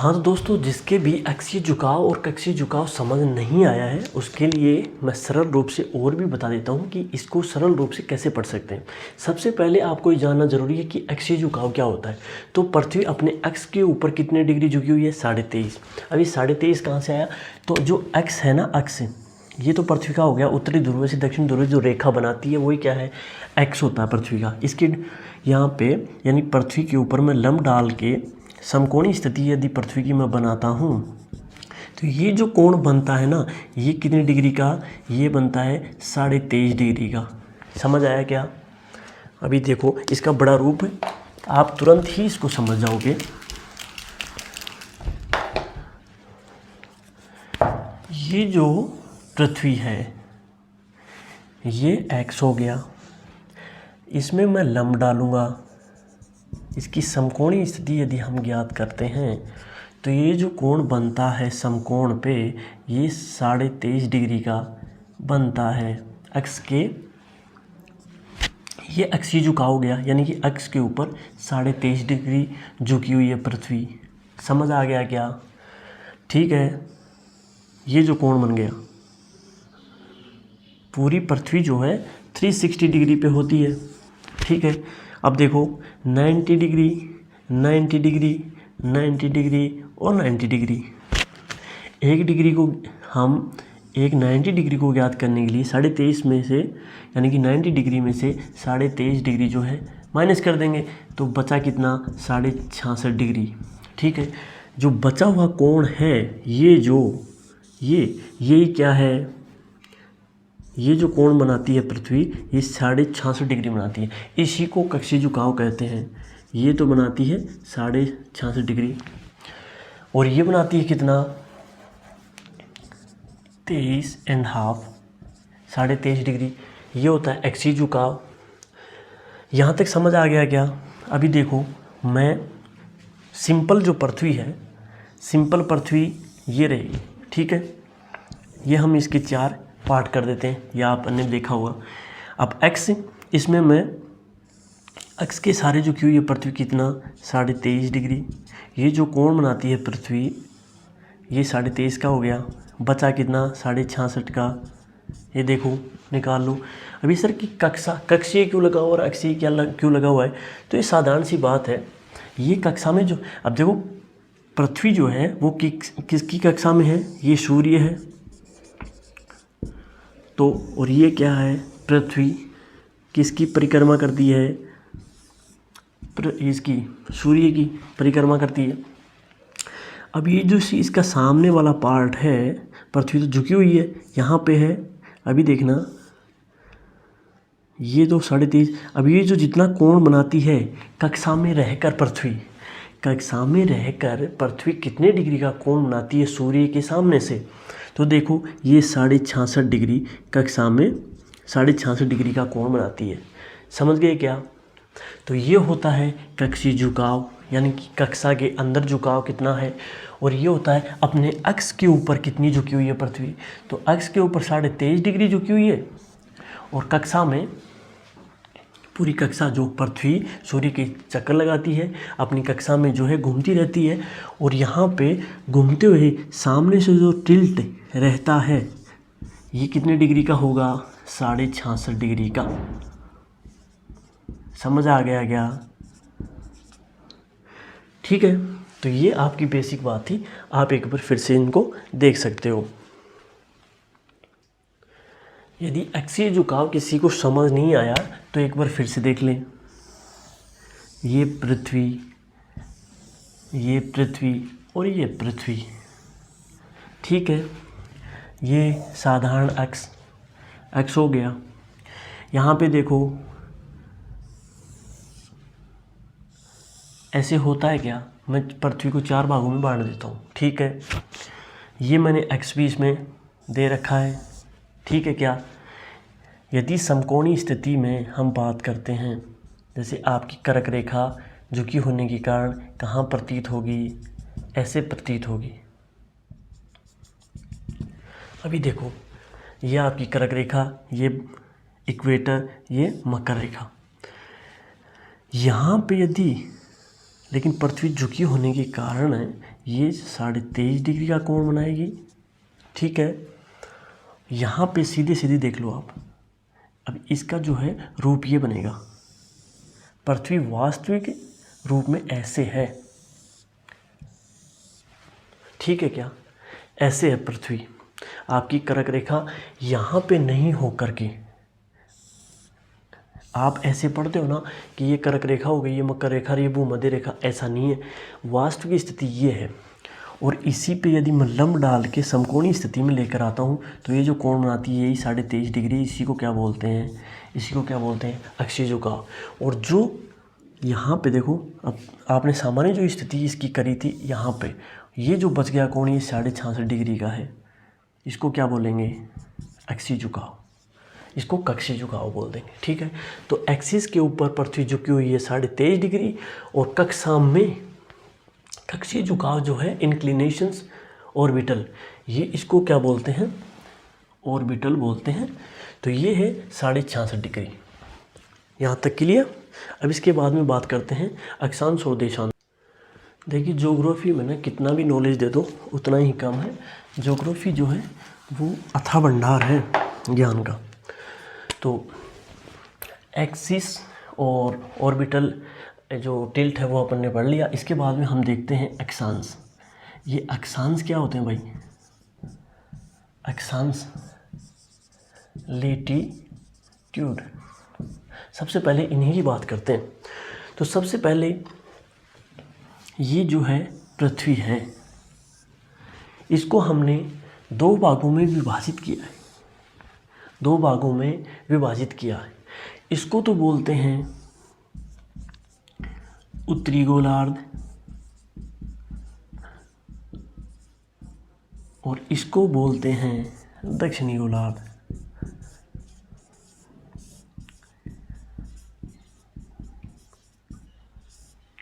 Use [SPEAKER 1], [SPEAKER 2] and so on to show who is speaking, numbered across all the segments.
[SPEAKER 1] हाँ तो दोस्तों, जिसके भी अक्षीय झुकाव और कक्षीय झुकाव समझ नहीं आया है उसके लिए मैं सरल रूप से और भी बता देता हूँ कि इसको सरल रूप से कैसे पढ़ सकते हैं। सबसे पहले आपको ये जानना जरूरी है कि अक्षीय झुकाव क्या होता है। तो पृथ्वी अपने अक्ष के ऊपर कितने डिग्री झुकी हुई है? 23.5। अभी 23.5 कहाँ से आया? तो जो अक्ष है ना, अक्ष, ये तो पृथ्वी का हो गया। उत्तरी ध्रुव से दक्षिण ध्रुव जो रेखा बनाती है वही क्या है? एक्स होता है पृथ्वी का। इसके यहाँ पे यानी पृथ्वी के ऊपर मैं लंब डाल के समकोणीय स्थिति यदि पृथ्वी की मैं बनाता हूँ तो ये जो कोण बनता है ना, ये कितने डिग्री का? ये बनता है 23.5 डिग्री का। समझ आया क्या? अभी देखो इसका बड़ा रूप है, आप तुरंत ही इसको समझ जाओगे। ये जो पृथ्वी है ये एक्स हो गया, इसमें मैं लंब डालूँगा। इसकी समकोणीय स्थिति यदि हम ज्ञात करते हैं तो ये जो कोण बनता है समकोण पे, ये 23.5 डिग्री का बनता है। अक्ष के ये अक्षीय झुकाव हो गया, यानी कि अक्ष के ऊपर 23.5 डिग्री झुकी हुई है पृथ्वी। समझ आ गया क्या? ठीक है, ये जो कोण बन गया, पूरी पृथ्वी जो है 360 डिग्री पे होती है। ठीक है, अब देखो 90 डिग्री, 90 डिग्री, 90 डिग्री और 90 डिग्री। एक डिग्री को हम 90 डिग्री को ज्ञात करने के लिए 23.5 में से, यानी कि 90 डिग्री में से 23.5 डिग्री जो है माइनस कर देंगे तो बचा कितना? 66.5 डिग्री। ठीक है, जो बचा हुआ कोण है ये क्या है? ये जो कोण बनाती है पृथ्वी, ये 66.5 डिग्री बनाती है। इसी को कक्षीय झुकाव कहते हैं। ये तो बनाती है 66.5 डिग्री और ये बनाती है कितना? 23.5, 23.5 डिग्री। ये होता है अक्षीय झुकाव। यहाँ तक समझ आ गया क्या? अभी देखो, मैं सिंपल जो पृथ्वी है, सिंपल पृथ्वी ये रहेगी। ठीक है, ये हम इसके 4 पार्ट कर देते हैं, या आपने देखा होगा। अब एक्स, इसमें मैं एक्स के सारे जो क्यू, ये पृथ्वी कितना? 23.5 डिग्री। ये जो कोण बनाती है पृथ्वी, ये 23.5 का हो गया। बचा कितना? 66.5 का। ये देखो निकाल लो। अभी सर की कक्षीय क्यों लगा हुआ और अक्षीय क्यों लगा हुआ है? तो ये साधारण सी बात है। ये कक्षा में जो, अब देखो पृथ्वी जो है वो किसकी कक्षा में है? ये सूर्य है। तो और ये क्या है? पृथ्वी किसकी परिक्रमा करती है? इसकी, सूर्य की परिक्रमा करती है। अब ये जो इसका सामने वाला पार्ट है, पृथ्वी तो झुकी हुई है, यहाँ पे है। अभी देखना, ये तो 23.5। अब ये जो जितना कोण बनाती है कक्षा में रहकर पृथ्वी, कक्षा में रहकर पृथ्वी कितने डिग्री का कोण बनाती है सूर्य के सामने से? तो देखो ये 66.5 डिग्री कक्षा में 66.5 डिग्री का कोण बनाती है। समझ गए क्या? तो ये होता है कक्षीय झुकाव, यानी कि कक्षा के अंदर झुकाव कितना है। और ये होता है अपने अक्ष के ऊपर कितनी झुकी हुई है पृथ्वी। तो अक्ष के ऊपर 23.5 डिग्री झुकी हुई है और कक्षा में, पूरी कक्षा जो पृथ्वी सूर्य के चक्कर लगाती है, अपनी कक्षा में जो है घूमती रहती है। और यहाँ पे घूमते हुए सामने से जो टिल्ट रहता है ये कितने डिग्री का होगा? 66.5 डिग्री का। समझ आ गया क्या? ठीक है, तो ये आपकी बेसिक बात थी। आप एक बार फिर से इनको देख सकते हो। यदि अक्षीय झुकाव किसी को समझ नहीं आया तो एक बार फिर से देख लें। ये पृथ्वी, ये पृथ्वी और ये पृथ्वी। ठीक है, ये साधारण अक्ष हो गया। यहाँ पे देखो ऐसे होता है क्या? मैं पृथ्वी को 4 भागों में बांट देता हूँ। ठीक है, ये मैंने एक्स भी इसमें दे रखा है। ठीक है क्या? यदि समकोणीय स्थिति में हम बात करते हैं, जैसे आपकी कर्क रेखा झुकी होने के कारण कहाँ प्रतीत होगी? ऐसे प्रतीत होगी। अभी देखो ये आपकी कर्क रेखा, ये इक्वेटर, ये मकर रेखा। यहाँ पे यदि, लेकिन पृथ्वी झुकी होने के कारण ये 23.5 डिग्री का कोण बनाएगी, ठीक है। यहाँ पे सीधे सीधे देख लो आप, अब इसका जो है रूप ये बनेगा, पृथ्वी वास्तविक रूप में ऐसे है, ठीक है क्या, ऐसे है पृथ्वी। आपकी कर्क रेखा यहाँ पे नहीं हो करके, आप ऐसे पढ़ते हो ना कि ये कर्क रेखा हो गई, ये मकर रेखा, ये भूमध्य रेखा, ऐसा नहीं है। वास्तविक स्थिति ये है, और इसी पे यदि मैं लंब डाल के समकोणीय स्थिति में लेकर आता हूँ तो ये जो कोण बनाती है यही 23.5 डिग्री, इसी को क्या बोलते हैं, इसी को क्या बोलते हैं, अक्षीय झुकाव। और जो यहाँ पे देखो, अब आपने सामान्य जो स्थिति इसकी करी थी यहाँ पे, ये जो बच गया कोण ये 66.5 डिग्री का है, इसको क्या बोलेंगे, अक्षीय झुकाव, इसको कक्षीय झुकाव बोल देंगे, ठीक है। तो एक्सिस के ऊपर पृथ्वी झुकी हुई है 23.5 डिग्री, और कक्षा में कक्षीय झुकाव जो है इंक्लिनेशंस ऑर्बिटल, ये इसको क्या बोलते हैं, ऑर्बिटल बोलते हैं। तो ये है 66.5 डिग्री, यहाँ तक क्लियर। अब इसके बाद में बात करते हैं अक्षांश और देशांश। देखिए ज्योग्राफी में ना कितना भी नॉलेज दे दो उतना ही कम है, ज्योग्राफी जो है वो अथाह भंडार है ज्ञान का। तो एक्सिस और ऑर्बिटल जो टिल्ट है वो अपन ने पढ़ लिया। इसके बाद में हम देखते हैं अक्षांश। ये अक्षांश क्या होते हैं भाई, अक्षांश लेटीट्यूड। सबसे पहले इन्हीं की बात करते हैं। तो सबसे पहले ये जो है पृथ्वी है, इसको हमने दो भागों में विभाजित किया है, दो भागों में विभाजित किया है। इसको तो बोलते हैं उत्तरी गोलार्ध, और इसको बोलते हैं दक्षिणी गोलार्ध।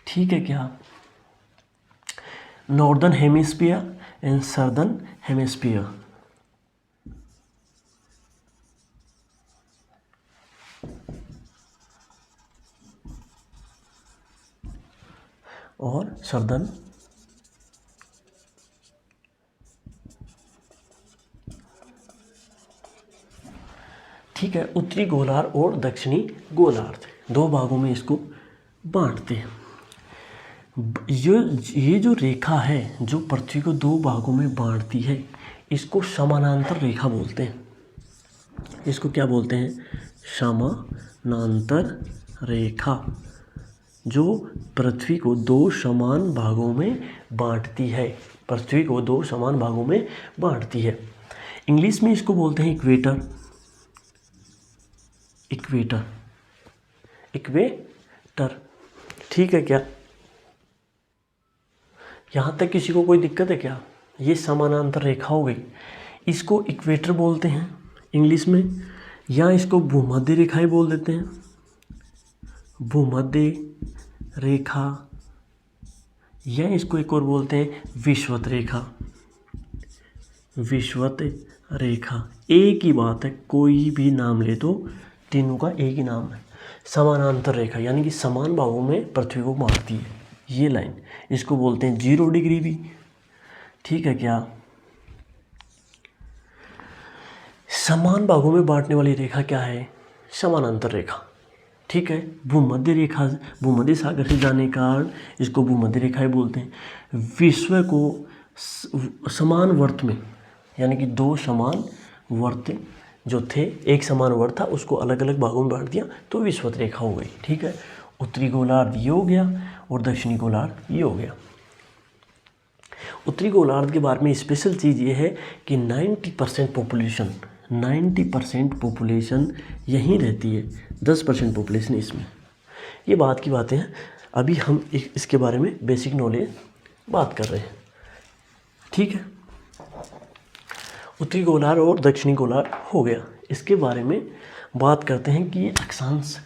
[SPEAKER 1] ठीक है क्या, northern hemisphere and southern hemisphere. और सदर्न ठीक है, उत्तरी गोलार्ध और दक्षिणी गोलार्ध दो भागों में इसको बांटते हैं। ये जो रेखा है जो पृथ्वी को दो भागों में बांटती है, इसको समानांतर रेखा बोलते हैं। इसको क्या बोलते हैं, समानांतर रेखा, जो पृथ्वी को दो समान भागों में बांटती है, पृथ्वी को दो समान भागों में बांटती है। इंग्लिश में इसको बोलते हैं इक्वेटर, इक्वेटर, इक्वेटर। ठीक है क्या, यहाँ तक किसी को कोई दिक्कत है क्या? ये समानांतर रेखा हो गई, इसको इक्वेटर बोलते हैं इंग्लिश में, या इसको भूमध्य रेखा ही बोल देते हैं, भूमध्य रेखा, या इसको एक और बोलते हैं विषुवत रेखा, विषुवत रेखा। एक ही बात है, कोई भी नाम ले तो तीनों का एक ही नाम है। समानांतर रेखा यानी कि समान भागों में पृथ्वी को बांटती है ये लाइन, इसको बोलते हैं 0 डिग्री भी। ठीक है क्या, समान भागों में बांटने वाली रेखा क्या है? समानांतर रेखा। ठीक है, भूमध्य रेखा, भूमध्य सागर से जाने के कारण इसको भूमध्य रेखा ही बोलते हैं। विश्व को समान वर्त में, यानी कि दो समान वर्त जो थे, एक समान वर्त था, उसको अलग अलग भागों में बांट दिया तो विषुवत रेखा हो गई। ठीक है, उत्तरी गोलार्ध ये हो गया और दक्षिणी गोलार्ध ये हो गया। उत्तरी गोलार्ध के बारे में स्पेशल चीज़ ये है कि 90% पॉपुलेशन, 90% पॉपुलेशन यहीं रहती है, 10% पॉपुलेशन इसमें। ये बात की बातें हैं, अभी हम इसके बारे में बेसिक नॉलेज बात कर रहे हैं। ठीक है, उत्तरी गोलार्ध और दक्षिणी गोलार्ध हो गया। इसके बारे में बात करते हैं कि ये अक्षांश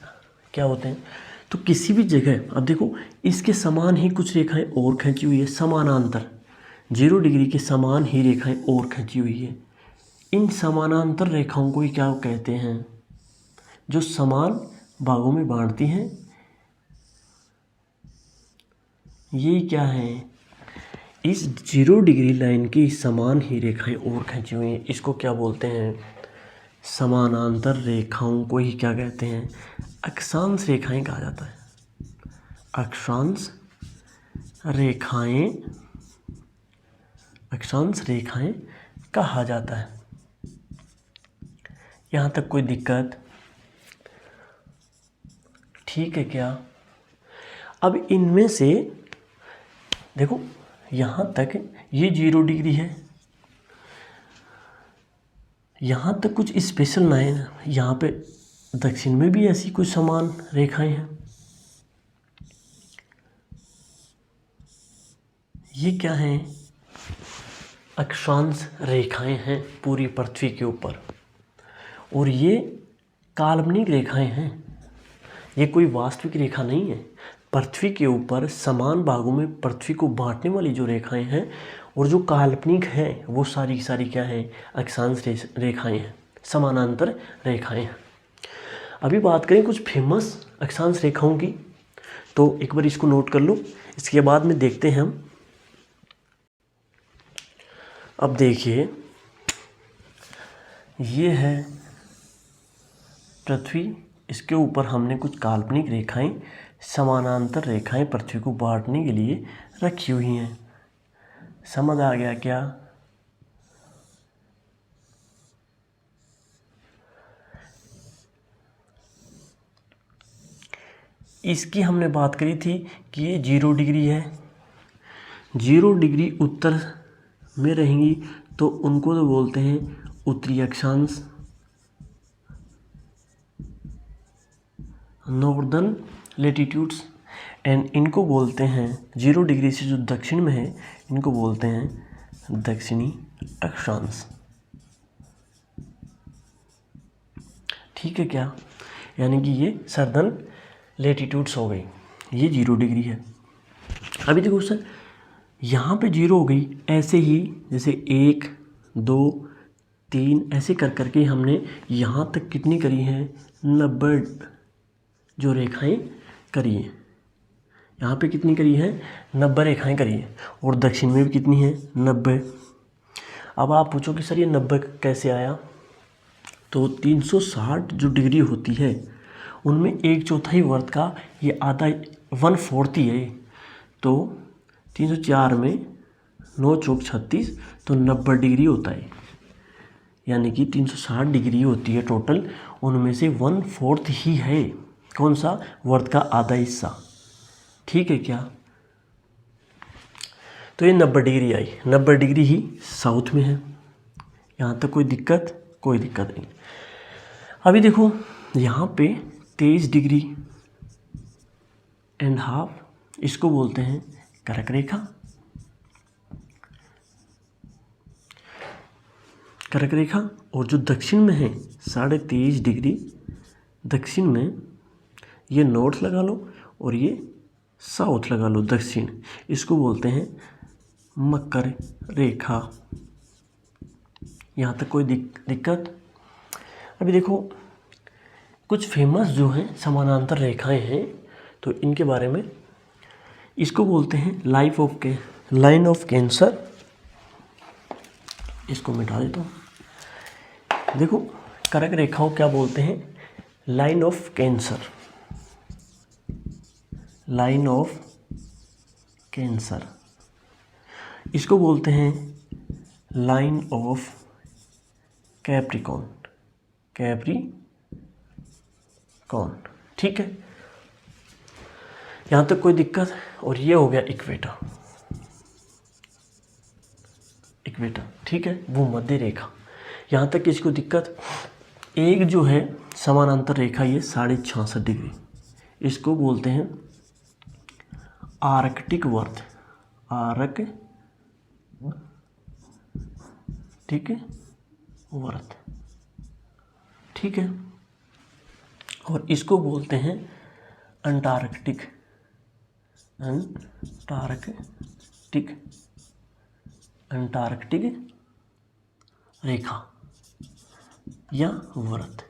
[SPEAKER 1] क्या होते हैं। तो किसी भी जगह, अब देखो इसके समान ही कुछ रेखाएं और खींची हुई है, समानांतर 0 डिग्री के समान ही रेखाएं और खींची हुई है। इन समानांतर रेखाओं को क्या कहते हैं? जो समान भागों में बांटती हैं, ये क्या है? इस 0 डिग्री लाइन की समान ही रेखाएं और खींची हुई हैं, इसको क्या बोलते हैं? समानांतर रेखाओं को ही क्या कहते हैं? अक्षांश रेखाएं कहा जाता है। अक्षांश रेखाएं, अक्षांश रेखाएं कहा जाता है। यहाँ तक कोई दिक्कत? ठीक है क्या? अब इनमें से देखो, यहाँ तक ये 0 डिग्री है, यहाँ तक कुछ स्पेशल लाइन, यहाँ पे दक्षिण में भी ऐसी कुछ समान रेखाएं हैं। ये क्या हैं? अक्षांश रेखाएं हैं पूरी पृथ्वी के ऊपर, और ये काल्पनिक रेखाएं हैं, ये कोई वास्तविक रेखा नहीं है। पृथ्वी के ऊपर समान भागों में पृथ्वी को बांटने वाली जो रेखाएं हैं और जो काल्पनिक हैं वो सारी की सारी क्या हैं? अक्षांश रेखाएं हैं, समानांतर रेखाएं हैं। अभी बात करें कुछ फेमस अक्षांश रेखाओं की, तो एक बार इसको नोट कर लो, इसके बाद में देखते हैं हम। अब देखिए, ये है पृथ्वी, इसके ऊपर हमने कुछ काल्पनिक रेखाएं, समानांतर रेखाएं पृथ्वी को बांटने के लिए रखी हुई हैं। समझ आ गया क्या? इसकी हमने बात करी थी कि ये 0 डिग्री है, 0 डिग्री उत्तर में रहेंगी तो उनको तो बोलते हैं उत्तरी अक्षांश, नॉर्दर्न लेटीट्यूड्स, एंड इनको बोलते हैं 0 डिग्री से जो दक्षिण में है इनको बोलते हैं दक्षिणी अक्षांश। ठीक है क्या? यानी कि ये सदर्न लेटीट्यूड्स हो गई, ये 0 डिग्री है। अभी देखो सर, यहाँ पे 0 हो गई, ऐसे ही जैसे 1 2 3 ऐसे कर करके हमने यहाँ तक कितनी करी है? 90 जो रेखाएं करी हैं। यहाँ पे कितनी करी है? 90 रेखाएं करी है, और दक्षिण में भी कितनी है? 90। अब आप पूछो कि सर ये 90 कैसे आया? तो 360 जो डिग्री होती है उनमें 1/4 वर्त का ये आधा 1/4 ही है, तो 304 में 9 चौक 36, तो 90 डिग्री होता है। यानी कि 360 डिग्री होती है टोटल, उनमें से 1/4 ही है कौन सा? वर्त का आधा हिस्सा। ठीक है क्या? तो ये 90 degree I, 90 degree he south में है। यहाँ तक कोई दिक्कत? कोई दिक्कत नहीं। अभी देखो, यहाँ पे 23 डिग्री एंड हाफ, इसको बोलते हैं कर्क रेखा। कर्क रेखा, और जो दक्षिण में है 23.5 डिग्री दक्षिण में, ये नॉर्थ लगा लो और ये साउथ लगा लो दक्षिण, इसको बोलते हैं मकर रेखा। यहाँ तक कोई दिक्कत? अभी देखो, कुछ फेमस जो हैं समानांतर रेखाएं हैं, तो इनके बारे में, इसको बोलते हैं लाइन ऑफ कैंसर। इसको मिटा देता हूँ। देखो, कर्क रेखाओं क्या बोलते हैं? Line of cancer, line of cancer. इसको बोलते हैं लाइन ऑफ कैप्रिकॉर्न, ठीक है? यहाँ तक कोई दिक्कत? और ये हो गया इक्वेटर, ठीक है, वो मध्य रेखा। यहाँ तक किसको दिक्कत? एक जो है समानांतर रेखा, ये 66.5 डिग्री, इसको बोलते हैं आर्कटिक वर्त, ठीक है, वर्त, ठीक है। और इसको बोलते हैं अंटार्कटिक रेखा या व्रत,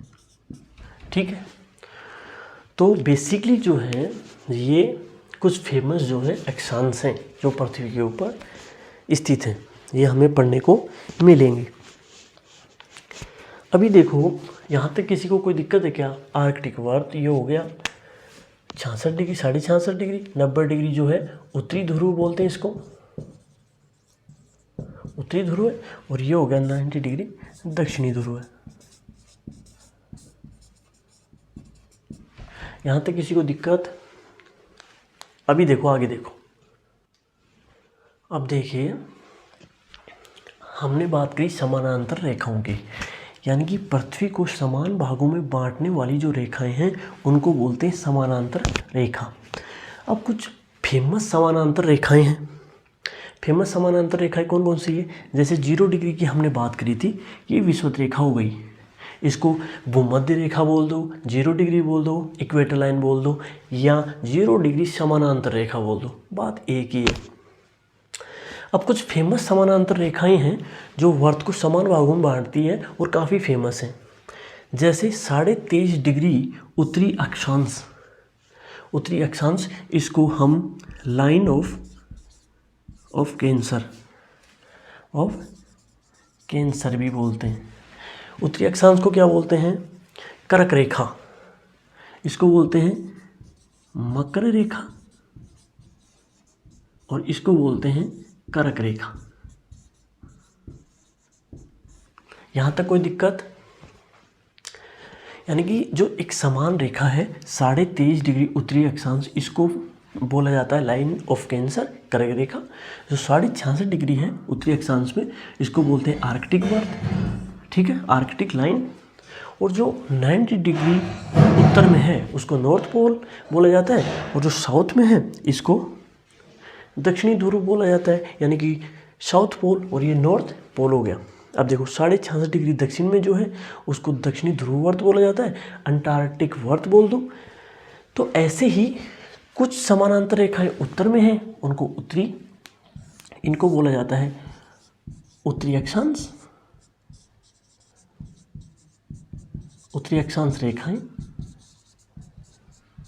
[SPEAKER 1] ठीक है। तो बेसिकली जो है ये कुछ फेमस जो है अक्षांश हैं जो पृथ्वी के ऊपर स्थित हैं, ये हमें पढ़ने को मिलेंगे। अभी देखो यहाँ तक किसी को कोई दिक्कत है क्या? आर्कटिक वर्त ये हो गया 66 डिग्री, 66.5 डिग्री, 90 डिग्री जो है उत्तरी ध्रुव बोलते हैं इसको, उत्तरी ध्रुव है। और ये हो गया 90 डिग्री दक्षिणी ध्रुव है। यहाँ तक किसी को दिक्कत? अभी देखो आगे देखो। अब देखिए हमने बात करी समानांतर रेखाओं की, यानी कि पृथ्वी को समान भागों में बांटने वाली जो रेखाएं हैं उनको बोलते हैं समानांतर रेखा। अब कुछ फेमस समानांतर रेखाएं हैं। फेमस समानांतर रेखाएं कौन कौन सी है? जैसे 0 डिग्री की हमने बात करी थी, ये विषुवत रेखा हो गई, इसको भूमध्य रेखा बोल दो, 0 डिग्री बोल दो, इक्वेटर लाइन बोल दो, या 0 डिग्री समानांतर रेखा बोल दो, बात एक ही है। अब कुछ फेमस समानांतर रेखाएं हैं जो वर्त को समान भागों में बांटती है और काफ़ी फेमस हैं। जैसे 23.5 डिग्री उत्तरी अक्षांश, उत्तरी अक्षांश इसको हम लाइन ऑफ कैंसर भी बोलते हैं। उत्तरी अक्षांश को क्या बोलते हैं? कर्क रेखा, इसको बोलते हैं मकर रेखा, और इसको बोलते हैं कर्क रेखा। यहाँ तक कोई दिक्कत? यानी कि जो एक समान रेखा है 23.5 डिग्री उत्तरी अक्षांश, इसको बोला जाता है लाइन ऑफ कैंसर, कर्क रेखा। जो 66.5 डिग्री है उत्तरी अक्षांश में, इसको बोलते हैं आर्कटिक वर्त, ठीक है, आर्कटिक लाइन। और जो 90 डिग्री उत्तर में है उसको नॉर्थ पोल बोला जाता है, और जो साउथ में है इसको दक्षिणी ध्रुव बोला जाता है, यानी कि साउथ पोल, और ये नॉर्थ पोल हो गया। अब देखो 66.5 डिग्री दक्षिण में जो है उसको दक्षिणी ध्रुव वर्त बोला जाता है, अंटार्कटिक वर्त बोल दो। तो ऐसे ही कुछ समानांतर रेखाएं उत्तर में हैं, उनको उत्तरी, इनको बोला जाता है उत्तरी अक्षांश, उत्तरी अक्षांश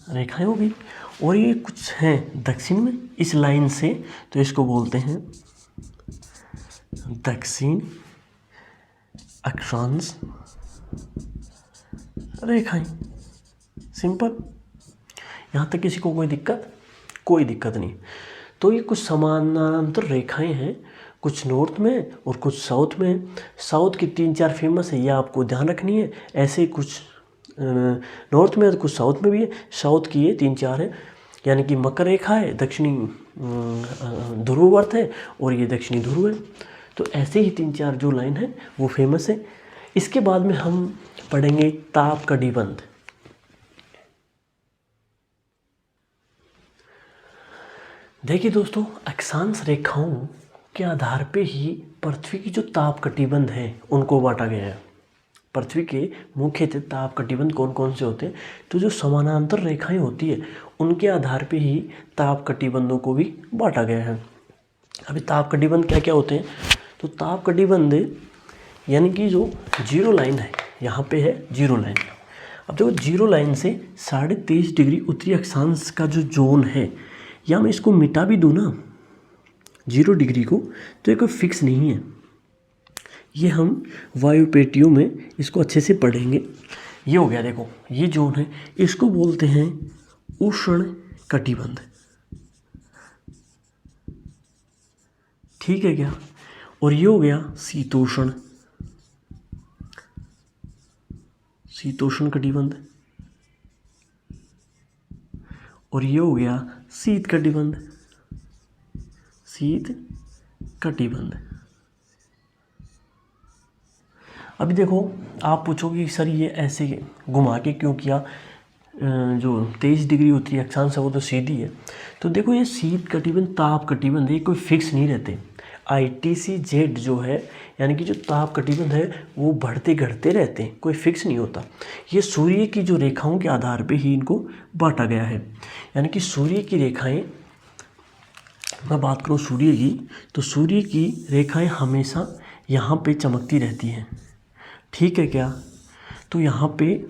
[SPEAKER 1] रेखाएं होगी। और ये कुछ हैं दक्षिण में इस लाइन से, तो इसको बोलते हैं दक्षिण अक्षांश रेखाएं। सिंपल। यहाँ तक किसी को कोई दिक्कत? कोई दिक्कत नहीं। तो ये कुछ समानांतर रेखाएं हैं, कुछ नॉर्थ में और कुछ साउथ में। साउथ की 3-4 फेमस है, ये आपको ध्यान रखनी है। ऐसे कुछ नॉर्थ में, कुछ साउथ में भी है। साउथ की ये 3-4 है, यानी कि मकर रेखा है, दक्षिणी ध्रुव वर्त है, और ये दक्षिणी ध्रुव है। तो ऐसे ही 3-4 जो लाइन है वो फेमस है। इसके बाद में हम पढ़ेंगे ताप कटिबंध। देखिए दोस्तों, अक्षांश रेखाओं के आधार पे ही पृथ्वी की जो ताप कटिबंध है उनको बांटा गया है। पृथ्वी के मुख्य ताप कटिबंध कौन कौन से होते हैं? तो जो समानांतर रेखाएं होती है उनके आधार पे ही ताप कटिबंधों को भी बांटा गया है। अभी ताप कटिबंध क्या क्या होते हैं? तो ताप कटिबंध यानी कि जो 0 लाइन है, यहाँ पे है 0 लाइन। अब देखो 0 लाइन से 23.5 डिग्री उत्तरी अक्षांश का जो जोन है, या मैं इसको मिटा भी दूँ ना 0 डिग्री को, तो ये कोई फिक्स नहीं है। ये हम वायु पेटियों में इसको अच्छे से पढ़ेंगे। ये हो गया, देखो ये जोन है, इसको बोलते हैं उष्ण कटिबंध, ठीक है क्या? और ये हो गया शीतोष्ण कटिबंध, और ये हो गया शीत कटिबंध। अभी देखो आप पूछोगे सर ये ऐसे घुमा के क्यों किया? जो 23 डिग्री उत्तरी अक्षांश है वो तो सीधी है। तो देखो ये शीत कटिबंध, ताप कटिबंध, ये कोई फिक्स नहीं रहते। ITCZ जो है, यानी कि जो ताप कटिबंध है वो बढ़ते घटते रहते हैं, कोई फिक्स नहीं होता। ये सूर्य की जो रेखाओं के आधार पे ही इनको बांटा गया है। यानी कि सूर्य की रेखाएं, मैं बात करूँ सूर्य की, तो सूर्य की रेखाएं हमेशा यहाँ पे चमकती रहती हैं, ठीक है क्या? तो यहाँ पे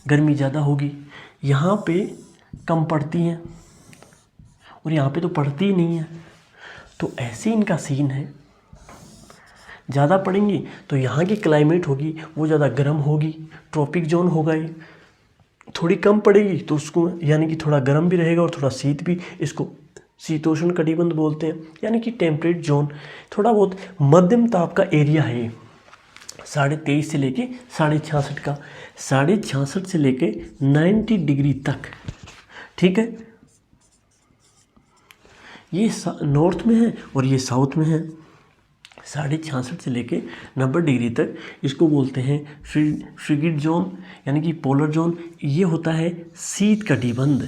[SPEAKER 1] गर्मी ज़्यादा होगी, यहाँ पे कम पड़ती हैं, और यहाँ पे तो पड़ती ही नहीं है। तो ऐसे इनका सीन है। ज़्यादा पड़ेंगी तो यहाँ की क्लाइमेट होगी वो ज़्यादा गर्म होगी, ट्रॉपिक जोन होगा ये। थोड़ी कम पड़ेगी तो उसको यानी कि थोड़ा गर्म भी रहेगा और थोड़ा शीत भी, इसको शीतोष्ण कटिबंध बोलते हैं, यानी कि टेम्परेट जोन। थोड़ा बहुत मध्यम ताप का एरिया है ये, 23.5 से लेके 66.5 का, 66.5 से लेके 90 डिग्री तक, ठीक है। ये नॉर्थ में है और ये साउथ में है। 66.5 से लेके 90 डिग्री तक इसको बोलते हैं फ्रिगिड जोन, यानी कि पोलर जोन। ये होता है शीत कटिबंध,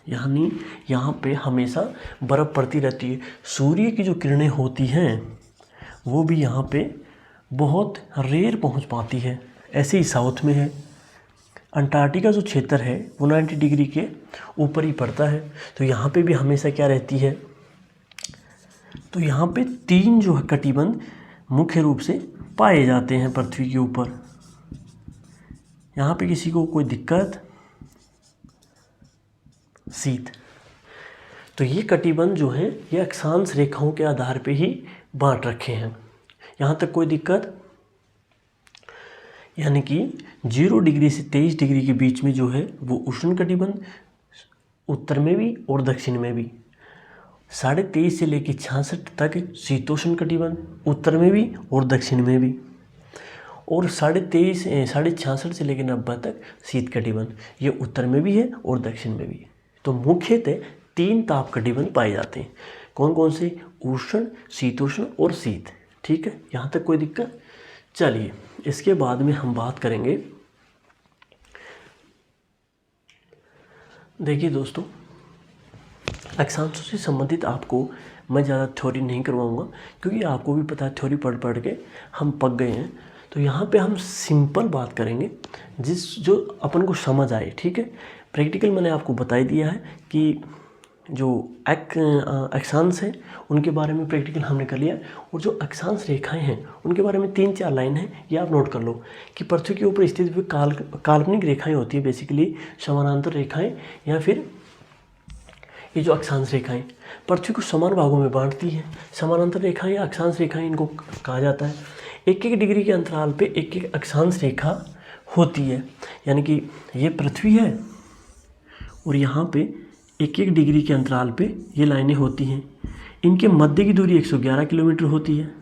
[SPEAKER 1] यानी यहाँ पे हमेशा बर्फ़ पड़ती रहती है। सूर्य की जो किरणें होती हैं वो भी यहाँ पे बहुत रेयर पहुँच पाती है। ऐसे ही साउथ में है। अंटार्कटिका जो क्षेत्र है वो 90 डिग्री के ऊपर ही पड़ता है, तो यहाँ पे भी हमेशा क्या रहती है, तो यहाँ पे 3 जो है कटिबंध मुख्य रूप से पाए जाते हैं पृथ्वी के ऊपर। यहाँ पे किसी को कोई दिक्कत, शीत। तो ये कटिबंध जो है ये अक्षांश रेखाओं के आधार पे ही बांट रखे हैं। यहाँ तक कोई दिक्कत, यानी कि 0 डिग्री से 23 डिग्री के बीच में जो है वो उष्ण कटिबंध, उत्तर में भी और दक्षिण में भी। 23.5 से लेकर 66 तक शीतोष्ण कटिबंध, उत्तर में भी और दक्षिण में भी। और 66.5 से लेकर 90 तक शीत कटिबंध, ये उत्तर में भी है और दक्षिण में भी। तो मुख्यतः 3 ताप कटिबंध पाए जाते हैं। कौन कौन से? उष्ण, शीतोष्ण और शीत, ठीक है। यहाँ तक कोई दिक्कत? चलिए इसके बाद में हम बात करेंगे। देखिए दोस्तों, अक्षांशों से संबंधित आपको मैं ज़्यादा थ्योरी नहीं करवाऊंगा, क्योंकि आपको भी पता है थ्योरी पढ़ पढ़ के हम पक गए हैं। तो यहाँ पे हम सिंपल बात करेंगे जो अपन को समझ आए, ठीक है। प्रैक्टिकल मैंने आपको बता ही दिया है कि जो अक्षांश है उनके बारे में प्रैक्टिकल हमने कर लिया, और जो अक्षांश रेखाएं हैं उनके बारे में 3-4 लाइन है, ये आप नोट कर लो कि पृथ्वी के ऊपर स्थित हुई काल्पनिक रेखाएं होती है, बेसिकली समानांतर रेखाएं, या फिर ये जो अक्षांश रेखाएं पृथ्वी को समान भागों में बांटती हैं। समानांतर रेखाएं या अक्षांश रेखाएं इनको कहा जाता है। 1-1 डिग्री के अंतराल पे 1-1 अक्षांश रेखा होती है, यानी कि ये पृथ्वी है और यहाँ पे 1-1 डिग्री के अंतराल पे ये लाइनें होती हैं। इनके मध्य की दूरी 111 किलोमीटर होती है,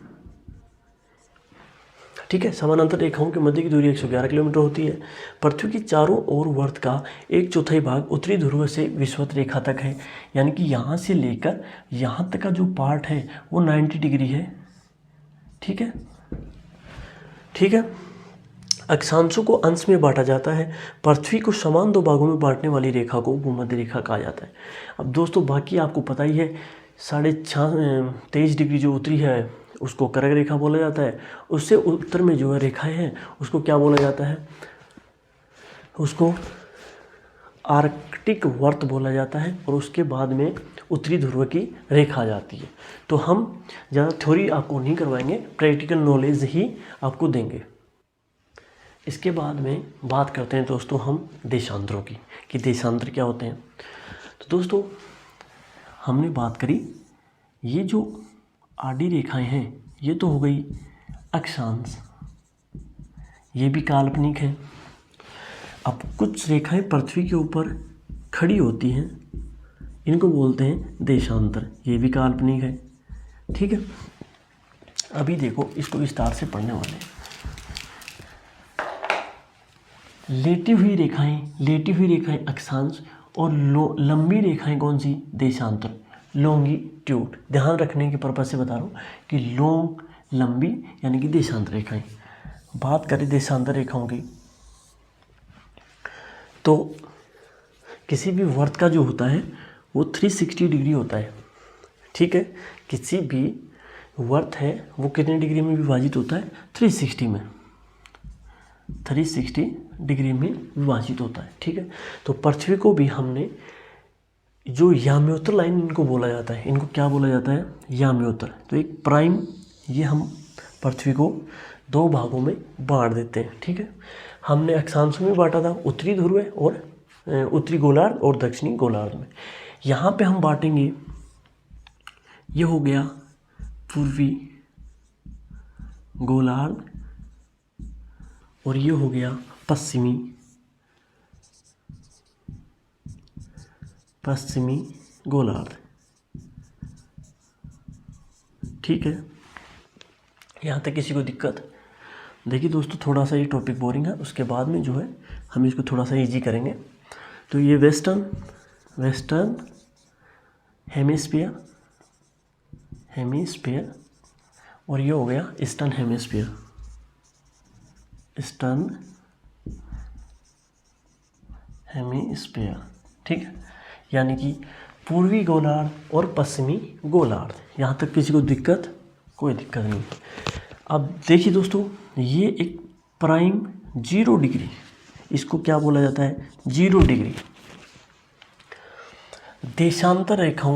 [SPEAKER 1] ठीक है। समानांतर रेखाओं के मध्य की दूरी 111 किलोमीटर होती है। पृथ्वी की चारों ओर वर्त का 1/4 भाग उत्तरी ध्रुव से विषुवत रेखा तक है, यानी कि यहाँ से लेकर यहाँ तक का जो पार्ट है वो 90 डिग्री है, ठीक है, ठीक है। अक्षांशों को अंश में बांटा जाता है। पृथ्वी को समान 2 भागों में बांटने वाली रेखा को भूमध्य रेखा कहा जाता है। अब दोस्तों बाकी आपको पता ही है, 23.5 डिग्री जो उत्तरी है उसको कर्क रेखा बोला जाता है। उससे उत्तर में जो है रेखाएं हैं उसको क्या बोला जाता है, उसको आर्कटिक वर्त बोला जाता है, और उसके बाद में उत्तरी ध्रुव की रेखा आ जाती है। तो हम ज़्यादा थ्योरी आपको नहीं करवाएंगे, प्रैक्टिकल नॉलेज ही आपको देंगे। इसके बाद में बात करते हैं दोस्तों हम देशांतरों की, कि देशांतर क्या होते हैं। तो दोस्तों हमने बात करी ये जो आडी रेखाएं हैं ये तो हो गई अक्षांश, ये भी काल्पनिक है। अब कुछ रेखाएं पृथ्वी के ऊपर खड़ी होती हैं, इनको बोलते हैं देशांतर, ये भी काल्पनिक है, ठीक है। अभी देखो इसको विस्तार से पढ़ने वाले हैं। लेटी हुई रेखाएं अक्षांश, और लंबी रेखाएं कौन सी? देशांतर, लॉन्गिट्यूड। ध्यान रखने के पर्पज से बता रहा हूँ कि लॉन्ग, लंबी, यानी कि देशांतर रेखाएं। बात करें देशांतर रेखाओं की, तो किसी भी वर्त का जो होता है वो 360 डिग्री होता है, ठीक है। किसी भी वर्त है वो कितने डिग्री में विभाजित होता है? 360 में, 360 डिग्री में विभाजित होता है, ठीक है। तो पृथ्वी को भी हमने जो याम्योत्तर लाइन इनको बोला जाता है, इनको क्या बोला जाता है? याम्योत्तर। तो एक प्राइम, ये हम पृथ्वी को 2 भागों में बांट देते हैं, ठीक है। हमने अक्षांशों में बांटा था, उत्तरी ध्रुव और उत्तरी गोलार्ध और दक्षिणी गोलार्ध में। यहाँ पे हम बांटेंगे, ये हो गया पूर्वी गोलार्ध, और ये हो गया पश्चिमी गोलार्ध। ठीक है, यहाँ तक किसी को दिक्कत? देखिए दोस्तों, थोड़ा सा ये टॉपिक बोरिंग है, उसके बाद में जो है हम इसको थोड़ा सा इजी करेंगे। तो ये वेस्टर्न हेमिस्फीयर और ये हो गया ईस्टर्न हेमिस्फीयर। ठीक है, यानी कि पूर्वी गोलार्ध और पश्चिमी गोलार्ध। यहाँ तक किसी को दिक्कत? कोई दिक्कत नहीं। अब देखिए दोस्तों, ये एक प्राइम 0 डिग्री, इसको क्या बोला जाता है? 0 डिग्री। देशांतर रेखा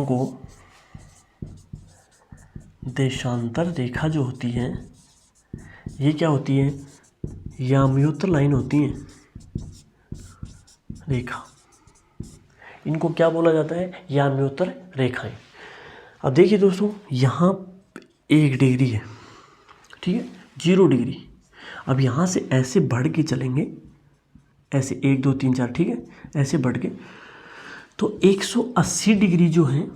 [SPEAKER 1] जो होती है, ये क्या होती है? याम्योत्तर लाइन होती है रेखा, इनको क्या बोला जाता है? याम्योत्तर रेखाएं। अब देखिए दोस्तों, यहाँ 1 डिग्री है, ठीक है, 0 डिग्री। अब यहाँ से ऐसे बढ़ के चलेंगे, ऐसे 1 2 3 4, ठीक है, ऐसे बढ़ के, तो 180 डिग्री जो है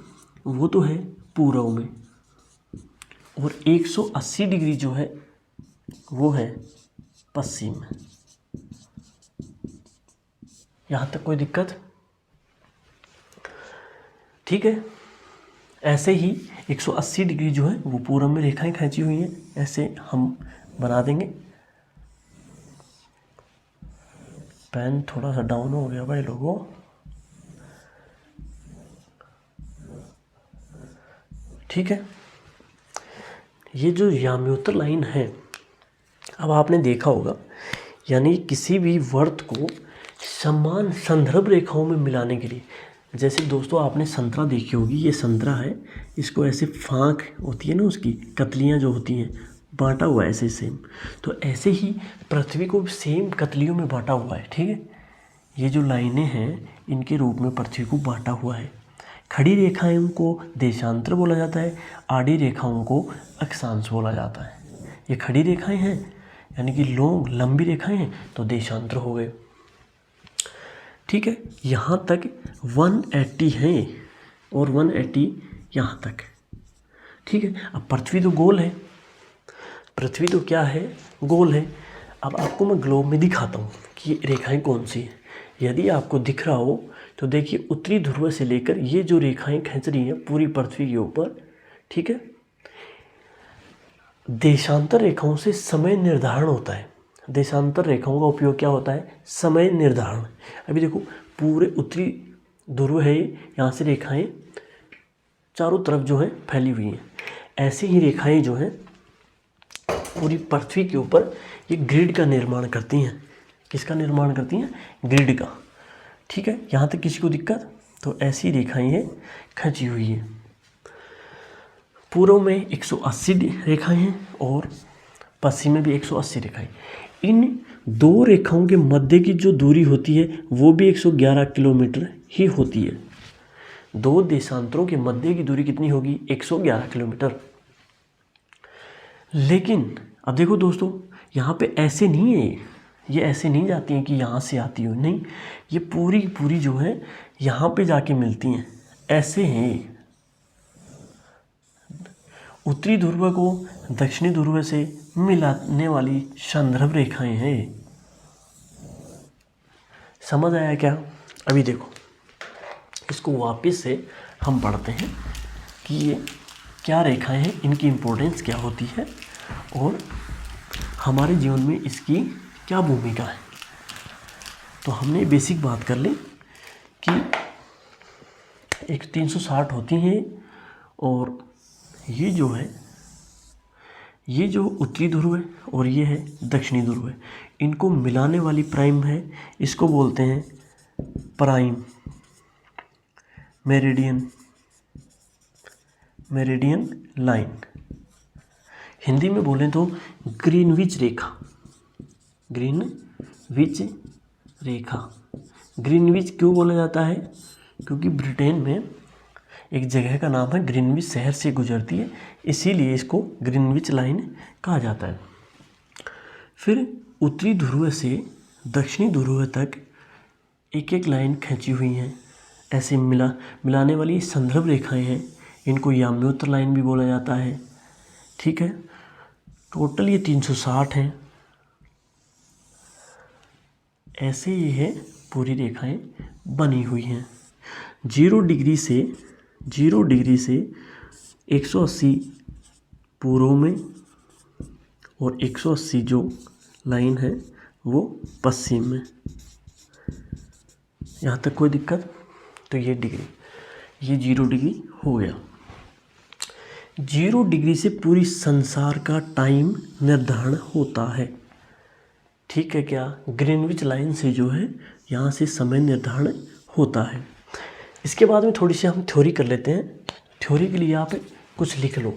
[SPEAKER 1] वो तो है पूर्व में, और 180 डिग्री जो है वो है पश्चिम में। यहाँ तक कोई दिक्कत? ठीक है, ऐसे ही 180 डिग्री जो है वो पूरब में रेखाएं खींची हुई हैं, ऐसे हम बना देंगे। पेन थोड़ा सा डाउन हो गया भाई लोगों। ठीक है, ये जो याम्योत्तर लाइन है, अब आपने देखा होगा, यानी किसी भी वर्त को समान संदर्भ रेखाओं में मिलाने के लिए, जैसे दोस्तों आपने संतरा देखी होगी, ये संतरा है, इसको ऐसे फांक होती है ना, उसकी कतलियाँ जो होती हैं, बांटा हुआ है ऐसे सेम। तो ऐसे ही पृथ्वी को सेम कतलियों में बांटा हुआ है। ठीक है, ये जो लाइनें हैं इनके रूप में पृथ्वी को बांटा हुआ है। खड़ी रेखाओं को देशांतर बोला जाता है, आड़ी रेखाओं को अक्षांश बोला जाता है। ये खड़ी रेखाएं हैं यानी कि लंबी रेखाएं हैं तो देशांतर हो गए। ठीक है, यहाँ तक 180 है और 180 यहाँ तक। ठीक है, अब पृथ्वी तो गोल है, पृथ्वी तो क्या है? गोल है। अब आपको मैं ग्लोब में दिखाता हूँ कि ये रेखाएं कौन सी हैं। यदि आपको दिख रहा हो तो देखिए, उत्तरी ध्रुव से लेकर ये जो रेखाएं खींच रही हैं पूरी पृथ्वी के ऊपर, ठीक है, देशांतर रेखाओं से समय निर्धारण होता है। देशांतर रेखाओं का उपयोग क्या होता है? समय निर्धारण। अभी देखो, पूरे उत्तरी ध्रुव है, यहाँ से रेखाएं चारों तरफ जो है फैली हुई हैं। ऐसी ही रेखाएं जो हैं पूरी पृथ्वी के ऊपर ये ग्रिड का निर्माण करती हैं। किसका निर्माण करती हैं? ग्रिड का। ठीक है, यहाँ तक किसी को दिक्कत? तो ऐसी रेखाएं हैं खींची हुई हैं। पूर्व में 180 रेखाएं हैं और पश्चिम में भी 180 रेखाएं। इन दो रेखाओं के मध्य की जो दूरी होती है वो भी 111 किलोमीटर ही होती है। दो देशांतरों के मध्य की दूरी कितनी होगी? 111 किलोमीटर। लेकिन अब देखो दोस्तों, यहाँ पे ऐसे नहीं है, ये ऐसे नहीं जाती हैं कि यहाँ से आती हो, नहीं, ये पूरी जो है यहाँ पे जाके मिलती हैं। ऐसे हैं, उत्तरी ध्रुव को दक्षिणी ध्रुव से मिलाने वाली संदर्भ रेखाएं हैं। समझ आया क्या? अभी देखो, इसको वापस से हम पढ़ते हैं कि ये क्या रेखाएं हैं, इनकी इम्पोर्टेंस क्या होती है और हमारे जीवन में इसकी क्या भूमिका है। तो हमने बेसिक बात कर ली कि एक 360 होती हैं और ये जो है, ये जो उत्तरी ध्रुव है और ये है दक्षिणी ध्रुव है, इनको मिलाने वाली प्राइम है, इसको बोलते हैं प्राइम मेरिडियन लाइन। हिंदी में बोलें तो ग्रीनविच रेखा। ग्रीनविच क्यों बोला जाता है? क्योंकि ब्रिटेन में एक जगह का नाम है, ग्रीनविच शहर से गुजरती है, इसीलिए इसको ग्रीनविच लाइन कहा जाता है। फिर उत्तरी ध्रुव से दक्षिणी ध्रुव तक एक एक लाइन खींची हुई हैं, ऐसे मिलाने वाली संदर्भ रेखाएं हैं, इनको याम्योत्तर लाइन भी बोला जाता है। ठीक है, टोटल ये 360 हैं। ऐसे ये है पूरी रेखाएं बनी हुई हैं। 0 डिग्री से 180 पूर्व में और 180 जो लाइन है वो पश्चिम में। यहाँ तक कोई दिक्कत? तो ये 0 डिग्री हो गया। 0 डिग्री से पूरी संसार का टाइम निर्धारण होता है। ठीक है क्या? ग्रीनविच लाइन से जो है यहाँ से समय निर्धारण होता है। इसके बाद में थोड़ी सी हम थ्योरी कर लेते हैं। थ्योरी के लिए आप कुछ लिख लो।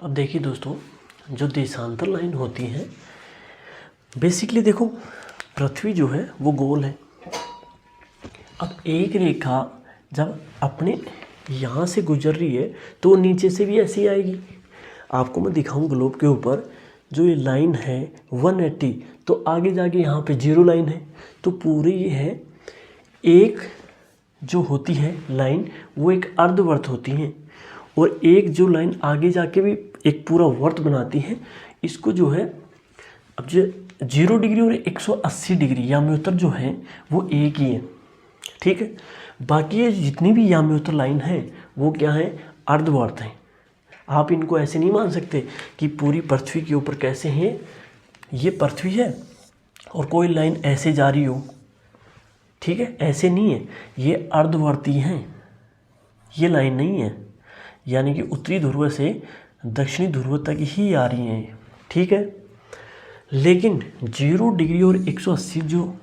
[SPEAKER 1] अब देखिए दोस्तों, जो देशांतर लाइन होती है, बेसिकली देखो पृथ्वी जो है वो गोल है। अब एक रेखा जब अपने यहाँ से गुजर रही है तो नीचे से भी ऐसी आएगी। आपको मैं दिखाऊं ग्लोब के ऊपर जो ये लाइन है 180, तो आगे जाके यहाँ पे 0 लाइन है, तो पूरी ये है एक जो होती है लाइन वो एक अर्धवर्त होती है, और एक जो लाइन आगे जाके भी एक पूरा वर्त बनाती है। इसको जो है अब जो 0 डिग्री और 180 डिग्री याम्योत्तर जो है वो एक ही है। ठीक है, बाकी ये जितनी भी याम्योत्तर लाइन है वो क्या है? अर्धवर्त हैं। आप इनको ऐसे नहीं मान सकते कि पूरी पृथ्वी के ऊपर कैसे हैं, ये पृथ्वी है और कोई लाइन ऐसे जा रही हो। ठीक है, ऐसे नहीं है, ये अर्धवर्ती हैं, ये लाइन नहीं है। यानी कि उत्तरी ध्रुव से दक्षिणी ध्रुव तक ही आ रही हैं। ठीक है, लेकिन 0 डिग्री और 180 जो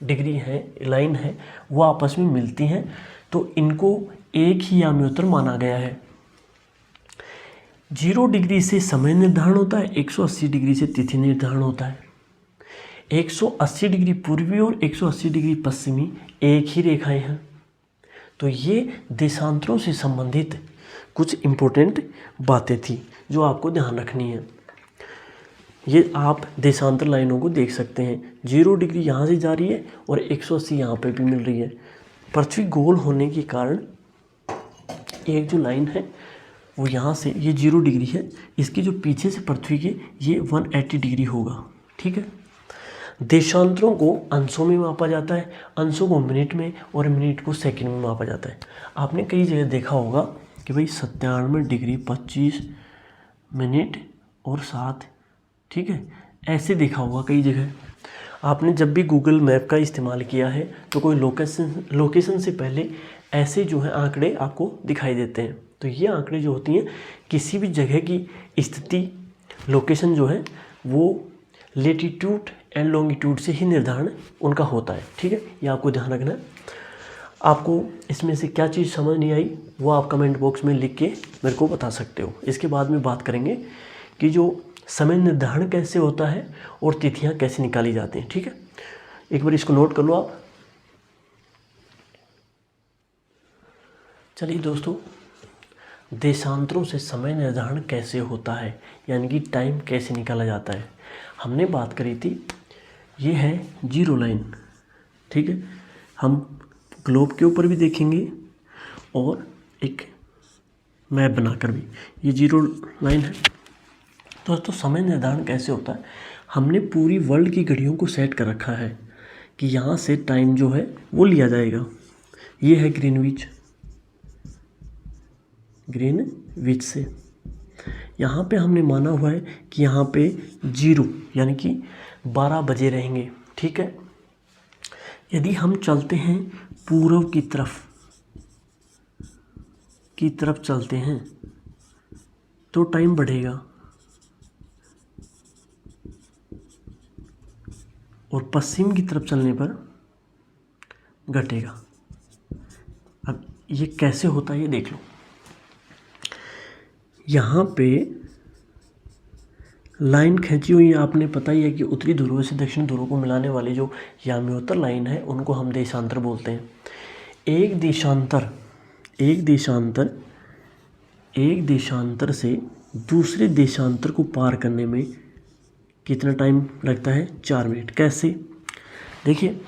[SPEAKER 1] डिग्री है लाइन है वो आपस में मिलती हैं, तो इनको एक ही याम्योत्तर माना गया है। 0 डिग्री से समय निर्धारण होता है, 180 डिग्री से तिथि निर्धारण होता है। 180 डिग्री पूर्वी और 180 डिग्री पश्चिमी एक ही रेखाएं हैं। तो ये देशांतरों से संबंधित कुछ इम्पोर्टेंट बातें थी जो आपको ध्यान रखनी है। ये आप देशांतर लाइनों को देख सकते हैं। 0 डिग्री यहाँ से जा रही है और 180 यहाँ पे भी मिल रही है। पृथ्वी गोल होने के कारण एक जो लाइन है वो यहाँ से ये 0 डिग्री है, इसकी जो पीछे से पृथ्वी के ये 180 डिग्री होगा। ठीक है, देशांतरों को अंशों में मापा जाता है, अंशों को मिनट में और मिनट को सेकंड में मापा जाता है। आपने कई जगह देखा होगा कि भाई 97 डिग्री 25 मिनट और 7, ठीक है, ऐसे देखा होगा कई जगह। आपने जब भी गूगल मैप का इस्तेमाल किया है तो कोई लोकेशन से पहले ऐसे जो है आंकड़े आपको दिखाई देते हैं। तो ये आंकड़े जो होती हैं किसी भी जगह की स्थिति, लोकेशन जो है वो लेटीट्यूड एंड लॉन्गिट्यूड से ही निर्धारण उनका होता है। ठीक है, ये आपको ध्यान रखना है। आपको इसमें से क्या चीज़ समझ नहीं आई वो आप कमेंट बॉक्स में लिख के मेरे को बता सकते हो। इसके बाद में बात करेंगे कि जो समय निर्धारण कैसे होता है और तिथियां कैसे निकाली जाती हैं। ठीक है, एक बार इसको नोट कर लो आप। चलिए दोस्तों, देशांतरों से समय निर्धारण कैसे होता है, यानी कि टाइम कैसे निकाला जाता है, हमने बात करी थी। ये है 0 लाइन। ठीक है, हम ग्लोब के ऊपर भी देखेंगे और एक मैप बनाकर भी। ये 0 लाइन है। दोस्तों, समय निर्धारण कैसे होता है? हमने पूरी वर्ल्ड की घड़ियों को सेट कर रखा है कि यहाँ से टाइम जो है वो लिया जाएगा। ये है ग्रीनविच से यहाँ पे हमने माना हुआ है कि यहाँ पे 0 यानी कि 12 बजे रहेंगे। ठीक है, यदि हम चलते हैं पूर्व की तरफ चलते हैं तो टाइम बढ़ेगा, और पश्चिम की तरफ चलने पर घटेगा। अब ये कैसे होता है ये देख लो। यहाँ पे लाइन खींची हुई है, आपने पता ही है कि उत्तरी ध्रुव से दक्षिण ध्रुव को मिलाने वाली जो याम्योत्तर लाइन है उनको हम देशांतर बोलते हैं। एक देशांतर से दूसरे देशांतर को पार करने में कितना टाइम लगता है? 4 मिनट। कैसे? देखिए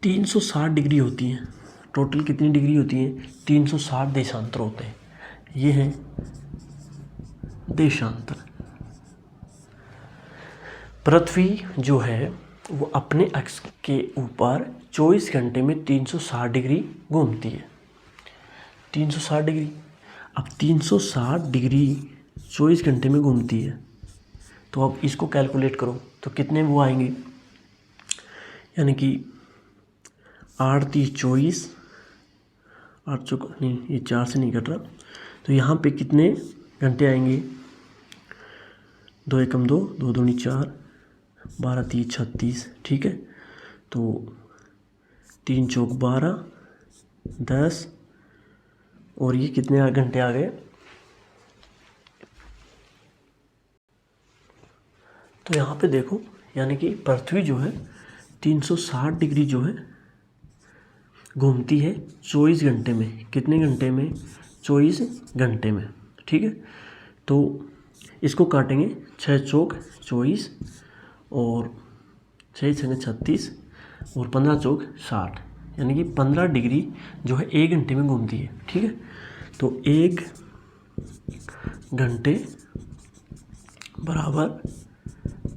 [SPEAKER 1] 360 डिग्री होती है, टोटल कितनी डिग्री होती है? 360 देशांतर होते हैं। ये हैं देशांतर। पृथ्वी जो है वो अपने अक्ष के ऊपर 24 घंटे में 360 डिग्री घूमती है। 360 डिग्री, अब 360 डिग्री 24 घंटे में घूमती है, तो अब इसको कैलकुलेट करो तो कितने वो आएंगे, यानी कि 8 3 24, 8 चौक नहीं, ये 4 से नहीं कट रहा, तो यहाँ पे कितने घंटे आएंगे? 2 एकम 2, 2 दूनी 4, 12 3 36, ठीक है। तो 3 चौक 12, 10, और ये कितने घंटे आ गए? तो यहाँ पे देखो, यानी कि पृथ्वी जो है 360 डिग्री जो है घूमती है 24 घंटे में। कितने घंटे में? 24 घंटे में, ठीक है। तो इसको काटेंगे, 6 चौक 24 और 6 छः 36 और 15 चौक 60, यानी कि 15 डिग्री जो है 1 घंटे में घूमती है, ठीक है। तो 1 घंटे बराबर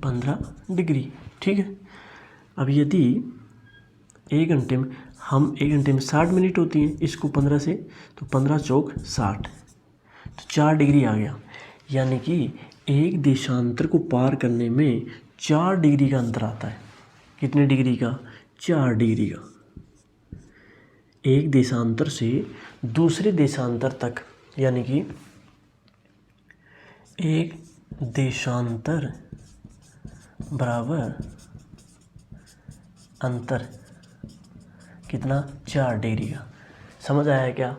[SPEAKER 1] 15 डिग्री, ठीक है। अब यदि 1 घंटे में 60 मिनट होती हैं, इसको 15 से, तो 15 चौक 60, तो 4 डिग्री आ गया। यानी कि एक देशांतर को पार करने में 4 डिग्री का अंतर आता है। कितने डिग्री का? 4 डिग्री का। एक देशांतर से दूसरे देशांतर तक, यानी कि एक देशांतर बराबर अंतर कितना? 4 डिग्री का। समझ आया क्या?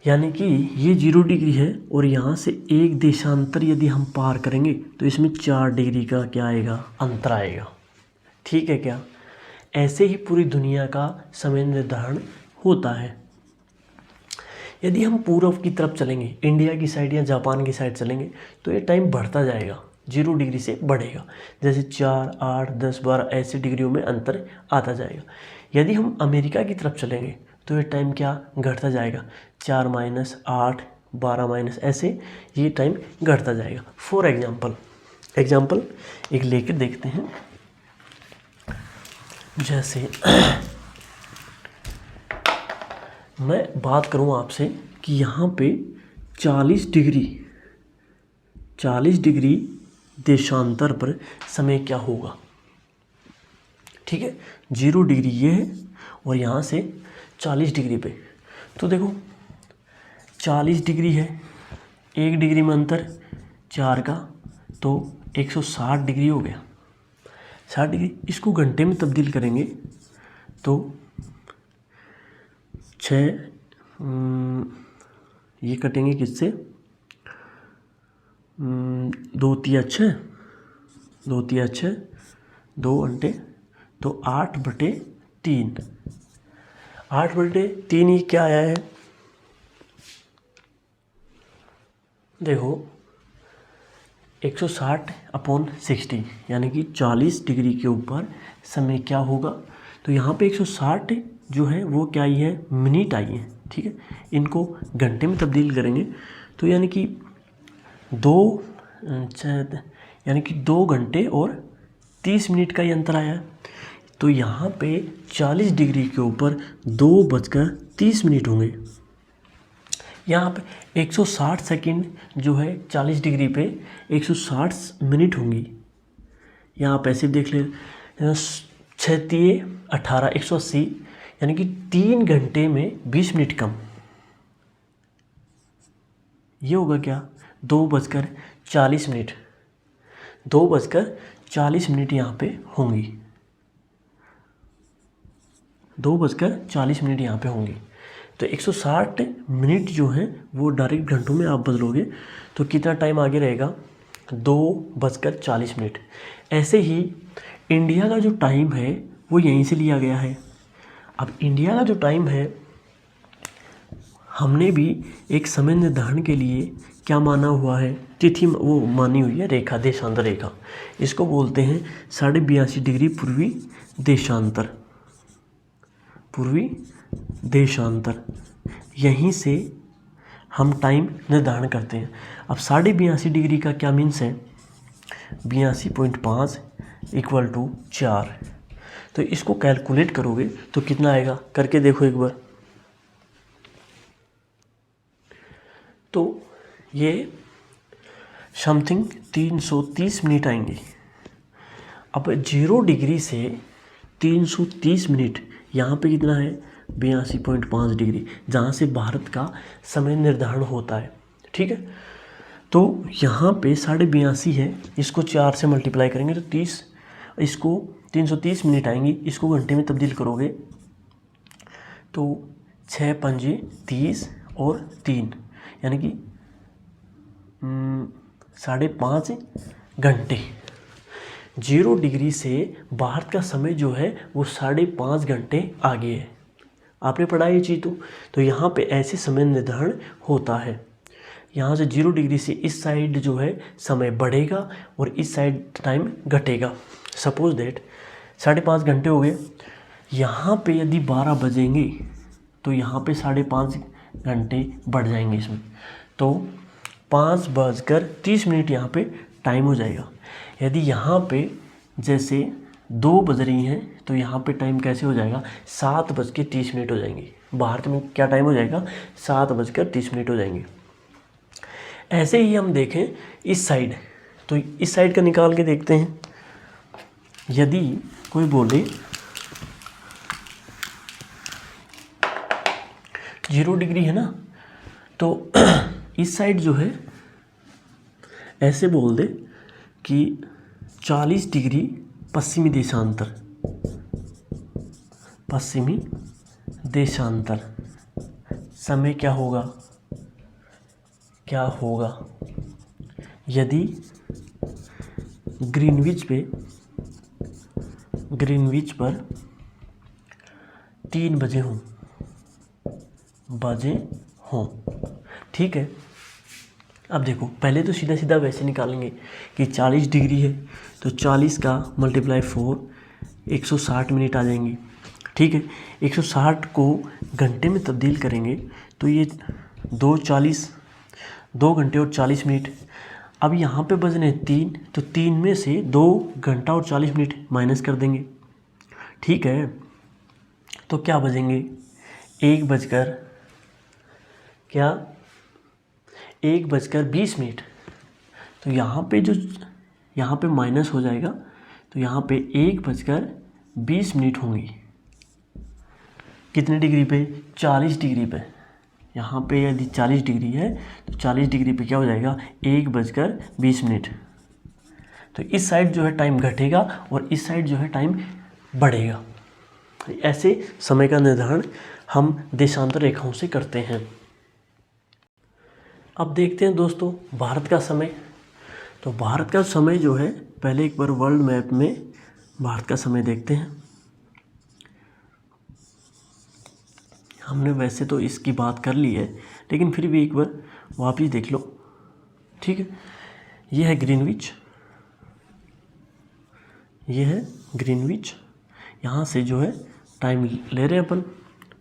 [SPEAKER 1] यानी कि ये 0 डिग्री है और यहाँ से एक देशांतर यदि हम पार करेंगे तो इसमें 4 डिग्री का क्या आएगा? अंतर आएगा, ठीक है क्या? ऐसे ही पूरी दुनिया का समय निर्धारण होता है। यदि हम पूर्व की तरफ चलेंगे, इंडिया की साइड या जापान की साइड चलेंगे, तो ये टाइम बढ़ता जाएगा, 0 डिग्री से बढ़ेगा। जैसे 4 8 10 12 ऐसे डिग्रियों में अंतर आता जाएगा। यदि हम अमेरिका की तरफ चलेंगे तो ये टाइम क्या? घटता जाएगा, 4 -8 12 माइनस, ऐसे ये टाइम घटता जाएगा। फॉर एग्जाम्पल एक लेकर देखते हैं। जैसे मैं बात करूं आपसे कि यहाँ पे 40 डिग्री देशांतर पर समय क्या होगा, ठीक है। 0 डिग्री ये है और यहाँ से 40 डिग्री पे, तो देखो 40 डिग्री है, 1 डिग्री में अंतर 4 का, तो 160 डिग्री हो गया। 60 डिग्री, इसको घंटे में तब्दील करेंगे तो 6 ये कटेंगे किससे? 2 तिया 6, 2 तिया 6, 2 घंटे, तो 8/3। 8/3 ही क्या आया है? देखो 160/60, यानी कि 40 डिग्री के ऊपर समय क्या होगा? तो यहाँ पे 160 जो है वो क्या आई है? मिनट आई है, ठीक है। इनको घंटे में तब्दील करेंगे तो यानी कि 2 घंटे और 30 मिनट का ही अंतर आया है। तो यहाँ पे 40 डिग्री के ऊपर 2:30 होंगे। यहाँ पे 160 सेकंड जो है 40 डिग्री पे 160 मिनट होंगी। यहाँ आप ऐसे देख ले, 6 तिये 18, 180, यानी कि 3 घंटे में 20 मिनट कम। ये होगा क्या? 2:40, 2:40 यहाँ पे होंगी, 2:40 यहाँ पे होंगी। तो 160 मिनट जो है वो डायरेक्ट घंटों में आप बदलोगे तो कितना टाइम आगे रहेगा, 2:40। ऐसे ही इंडिया का जो टाइम है वो यहीं से लिया गया है। अब इंडिया का जो टाइम है हमने भी एक समय निर्धारण के लिए क्या माना हुआ है, तिथि वो मानी हुई है रेखा, देशांतर रेखा। इसको बोलते हैं 82.5 डिग्री पूर्वी देशांतर, पूर्वी देशांतर। यहीं से हम टाइम निर्धारण करते हैं। अब 82.5 डिग्री का क्या मीन्स है, 82.5 इक्वल टू 4। तो इसको कैलकुलेट करोगे तो कितना आएगा, करके देखो एक बार। तो ये समथिंग 330 मिनट आएंगे। अब 0 डिग्री से 330 मिनट, यहाँ पे कितना है 82.5 डिग्री, जहाँ से भारत का समय निर्धारण होता है। ठीक है, तो यहाँ पे 82.5 है, इसको 4 से मल्टीप्लाई करेंगे तो 30, इसको 330 मिनट आएंगी। इसको घंटे में तब्दील करोगे तो 6 पंजे 30 और 3 यानी कि 5.5 घंटे। 0 डिग्री से भारत का समय जो है वो 5.5 घंटे आगे है। आपने पढ़ा ये चीज़ तो यहाँ पे ऐसे समय निर्धारण होता है। यहाँ से 0 डिग्री से इस साइड जो है समय बढ़ेगा और इस साइड टाइम घटेगा। सपोज दैट 5.5 घंटे हो गए। यहाँ पे यदि 12 बजेंगे तो यहाँ पे 5.5 घंटे बढ़ जाएंगे इसमें, तो 5:30 यहाँ पे टाइम हो जाएगा। यदि यहाँ पे जैसे 2 बज रही हैं तो यहाँ पे टाइम कैसे हो जाएगा, 7:30 हो जाएंगे। भारत में क्या टाइम हो जाएगा, 7:30 हो जाएंगे। ऐसे ही हम देखें इस साइड, तो इस साइड का निकाल के देखते हैं। यदि कोई बोले 0 डिग्री है ना, तो इस साइड जो है ऐसे बोल दे कि 40 डिग्री पश्चिमी देशांतर, पश्चिमी देशांतर समय क्या होगा, क्या होगा यदि ग्रीनविच पर 3 बजे हों। ठीक है, अब देखो पहले तो सीधा सीधा वैसे निकालेंगे कि 40 डिग्री है तो 40 का मल्टीप्लाई 4, 160 मिनट आ जाएंगी। ठीक है, 160 को घंटे में तब्दील करेंगे तो ये 2 घंटे और 40 मिनट। अब यहाँ पे बजने 3, तो 3 में से 2 घंटा और 40 मिनट माइनस कर देंगे। ठीक है, तो क्या बजेंगे 1:20। तो यहाँ पे माइनस हो जाएगा, तो यहाँ पे 1:20 होंगी। कितने डिग्री पे, 40 डिग्री पे। यहाँ पे यदि 40 डिग्री है तो 40 डिग्री पे क्या हो जाएगा 1:20। तो इस साइड जो है टाइम घटेगा और इस साइड जो है टाइम बढ़ेगा। ऐसे समय का निर्धारण हम देशांतर रेखाओं से करते हैं। अब देखते हैं दोस्तों भारत का समय। तो भारत का समय जो है, पहले एक बार वर्ल्ड मैप में भारत का समय देखते हैं। हमने वैसे तो इसकी बात कर ली है लेकिन फिर भी एक बार वापिस देख लो। ठीक है, ये है ग्रीनविच, ये है ग्रीनविच। यहाँ से जो है टाइम ले रहे हैं अपन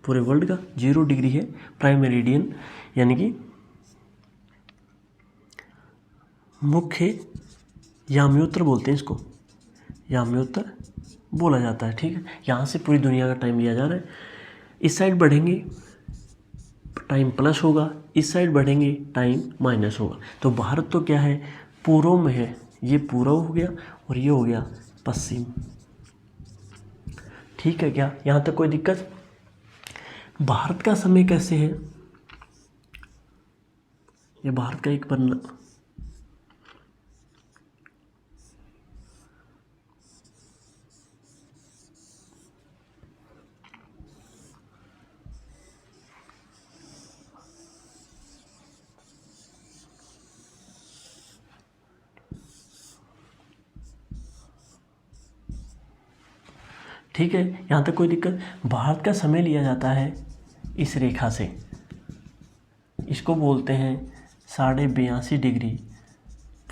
[SPEAKER 1] पूरे वर्ल्ड का। 0 डिग्री है प्राइम मेरिडियन, यानी कि मुख्य याम्योत्तर बोलते हैं इसको, याम्योत्तर बोला जाता है। ठीक है, यहाँ से पूरी दुनिया का टाइम लिया जा रहा है। इस साइड बढ़ेंगे टाइम प्लस होगा, इस साइड बढ़ेंगे टाइम माइनस होगा। तो भारत तो क्या है, पूर्व में है, ये पूर्व हो गया और ये हो गया पश्चिम। ठीक है, क्या यहाँ तक कोई दिक्कत? भारत का समय कैसे है, ये भारत का एक पन्ना, ठीक है, यहाँ तक कोई दिक्कत। भारत का समय लिया जाता है इस रेखा से, इसको बोलते हैं 82.5 डिग्री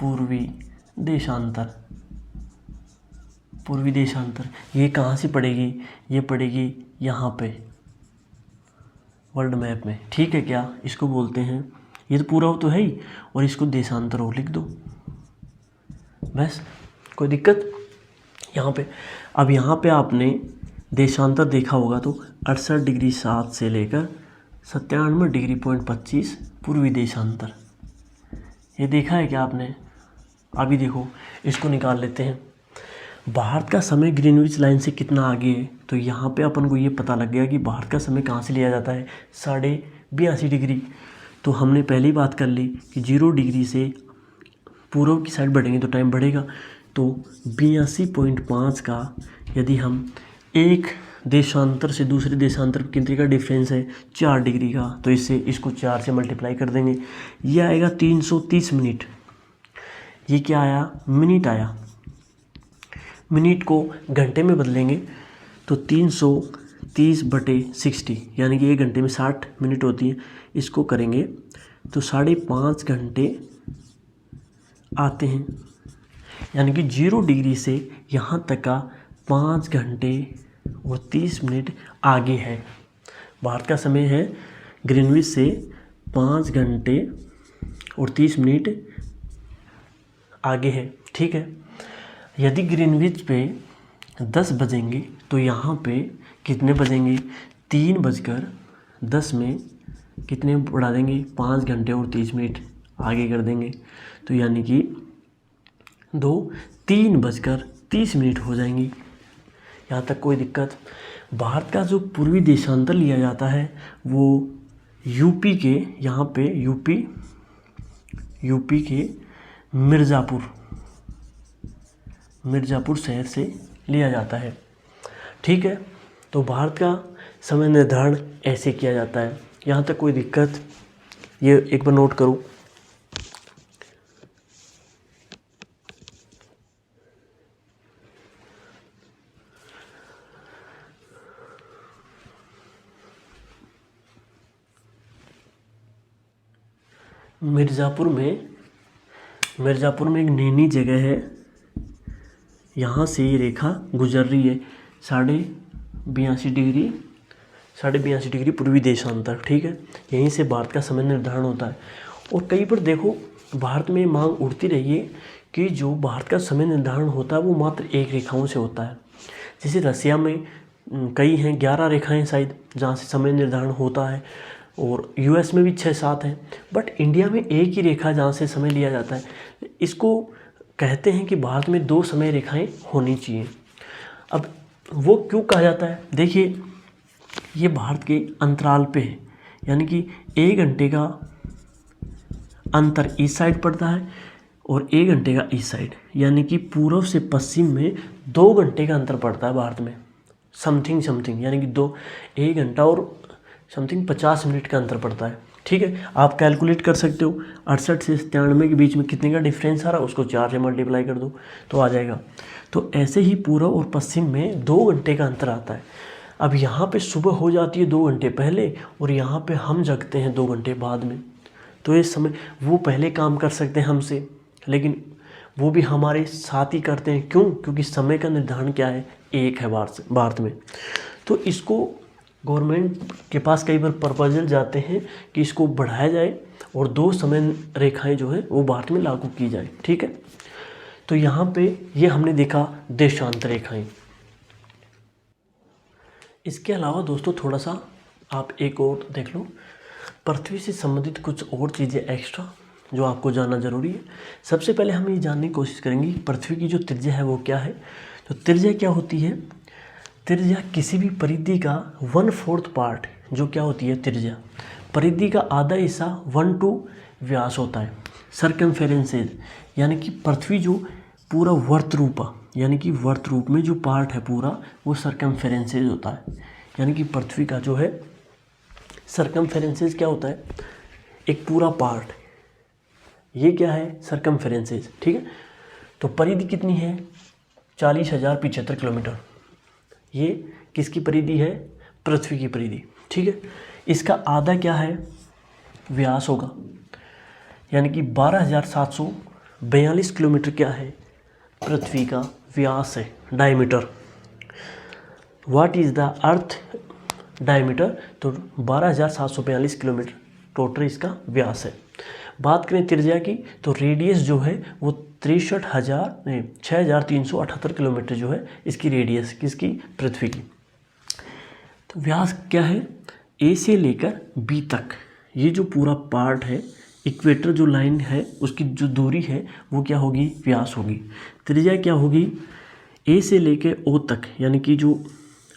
[SPEAKER 1] पूर्वी देशांतर। पूर्वी देशांतर ये कहाँ से पड़ेगी? ये पड़ेगी यहाँ पे वर्ल्ड मैप में, ठीक है क्या? इसको बोलते हैं, ये तो पूरा तो है ही, और इसको देशांतर और लिख दो बस, कोई दिक्कत यहाँ पे। अब यहाँ पे आपने देशांतर देखा होगा तो 68 डिग्री 7 से लेकर 97 डिग्री पॉइंट 25 पूर्वी देशांतर, ये देखा है क्या आपने? अभी देखो इसको निकाल लेते हैं। भारत का समय ग्रीनविच लाइन से कितना आगे है, तो यहाँ पे अपन को ये पता लग गया कि भारत का समय कहाँ से लिया जाता है, 82.5 डिग्री। तो हमने पहली बात कर ली कि 0 डिग्री से पूर्व की साइड बढ़ेंगे तो टाइम बढ़ेगा। तो 82.5 का यदि हम एक देशांतर से दूसरे देशांतर कितने का डिफरेंस है, 4 डिग्री का, तो इससे इसको 4 से मल्टीप्लाई कर देंगे, ये आएगा 330 मिनट। ये क्या आया? मिनट आया। मिनट को घंटे में बदलेंगे तो 330/60, यानी कि 1 घंटे में 60 मिनट होती है। इसको करेंगे तो 5.5 घंटे आते हैं, यानी कि 0 डिग्री से यहाँ तक का 5 घंटे और 30 मिनट आगे है। भारत का समय है ग्रीनविच से 5 घंटे और 30 मिनट आगे है, ठीक है। यदि ग्रीनविच पे 10 बजेंगे तो यहाँ पे कितने बजेंगे? 3:10 में कितने बढ़ा देंगे? 5 घंटे और 30 मिनट आगे कर देंगे, तो यानी कि 3:30 हो जाएंगी। यहाँ तक कोई दिक्कत? भारत का जो पूर्वी देशांतर लिया जाता है वो यूपी के, यहाँ पे यूपी के मिर्ज़ापुर शहर से लिया जाता है, ठीक है। तो भारत का समय निर्धारण ऐसे किया जाता है। यहाँ तक कोई दिक्कत? ये एक बार नोट करो। मिर्ज़ापुर में एक नैनी जगह है, यहाँ से ये रेखा गुजर रही है 82.5 डिग्री पूर्वी देशांतर, ठीक है। यहीं से भारत का समय निर्धारण होता है। और कई बार देखो भारत में मांग उठती रही है कि जो भारत का समय निर्धारण होता है वो मात्र एक रेखाओं से होता है। जैसे रसिया में कई हैं, 11 रेखाएं शायद जहाँ से समय निर्धारण होता है, और यूएस में भी 6-7 हैं, बट इंडिया में एक ही रेखा जहाँ से समय लिया जाता है। इसको कहते हैं कि भारत में 2 समय रेखाएं होनी चाहिए। अब वो क्यों कहा जाता है? देखिए ये भारत के अंतराल पे है, यानी कि 1 घंटे का अंतर इस साइड पड़ता है और 1 घंटे का इस साइड, यानी कि पूर्व से पश्चिम में 2 घंटे का अंतर पड़ता है भारत में, समथिंग, यानी कि 1 घंटा और समथिंग 50 मिनट का अंतर पड़ता है, ठीक है। आप कैलकुलेट कर सकते हो 68 से 97 के बीच में कितने का डिफरेंस आ रहा है, उसको 4 से मल्टीप्लाई कर दो तो आ जाएगा। तो ऐसे ही पूर्व और पश्चिम में 2 घंटे का अंतर आता है। अब यहाँ पे सुबह हो जाती है 2 घंटे पहले, और यहाँ पे हम जगते हैं 2 घंटे बाद में। तो इस समय वो पहले काम कर सकते हैं हमसे, लेकिन वो भी हमारे साथ ही करते हैं। क्यों? क्योंकि समय का निर्धारण क्या है? एक है भारत में। तो इसको गवर्नमेंट के पास कई बार प्रपोजल जाते हैं कि इसको बढ़ाया जाए और 2 समय रेखाएं जो है वो भारत में लागू की जाए, ठीक है। तो यहाँ पे ये हमने देखा देशांतर रेखाएं। इसके अलावा दोस्तों थोड़ा सा आप एक और देख लो, पृथ्वी से संबंधित कुछ और चीज़ें एक्स्ट्रा जो आपको जानना ज़रूरी है। सबसे पहले हम ये जानने की कोशिश करेंगे कि पृथ्वी की जो त्रिज्या है वो क्या है। तो त्रिज्या क्या होती है? त्रिज्या किसी भी परिधि का 1/4 पार्ट, जो क्या होती है त्रिज्या, परिधि का आधा हिस्सा 1/2 व्यास होता है। सर्कमफेरेंसेज यानी कि पृथ्वी जो पूरा वर्त रूप, यानी कि वर्त रूप में जो पार्ट है पूरा वो सर्कमफेरेंसेज होता है। यानी कि पृथ्वी का जो है सर्कमफेरेंसेज क्या होता है? एक पूरा पार्ट, ये क्या है? सर्कमफेरेंसेज, ठीक है। तो परिधि कितनी है? 40,075 किलोमीटर। ये किसकी परिधि है? पृथ्वी की परिधि। ठीक है, इसका आधा क्या है? व्यास होगा, यानी कि 12,742 किलोमीटर क्या है? पृथ्वी का व्यास है, diameter. What is the earth diameter? तो 12,742 किलोमीटर टोटल इसका व्यास है। बात करें त्रिज्या की, तो रेडियस जो है वो 6,378 किलोमीटर जो है इसकी रेडियस, किसकी? पृथ्वी की। तो व्यास क्या है? ए से लेकर बी तक ये जो पूरा पार्ट है, इक्वेटर जो लाइन है उसकी जो दूरी है वो क्या होगी? व्यास होगी। त्रिज्या क्या होगी? ए से लेकर ओ तक, यानी कि जो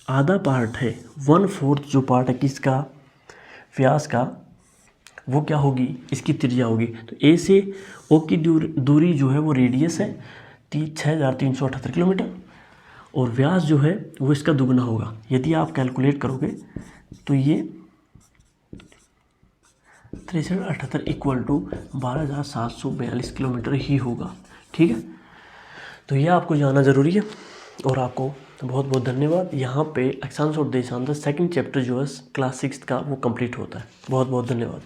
[SPEAKER 1] आधा पार्ट है, 1/4 जो पार्ट है किसका? व्यास का, वो क्या होगी? इसकी त्रिज्या होगी। तो ए से ओ की दूरी जो है वो रेडियस है 6,378 किलोमीटर, और व्यास जो है वो इसका दुगना होगा। यदि आप कैलकुलेट करोगे तो ये 6378 इक्वल टू 12,742 किलोमीटर ही होगा। ठीक है, तो ये आपको जानना ज़रूरी है, और आपको बहुत बहुत धन्यवाद। यहाँ पे अक्षांश और देशांतर सेकंड चैप्टर जो है क्लास 6 का वो कंप्लीट होता है। बहुत बहुत धन्यवाद।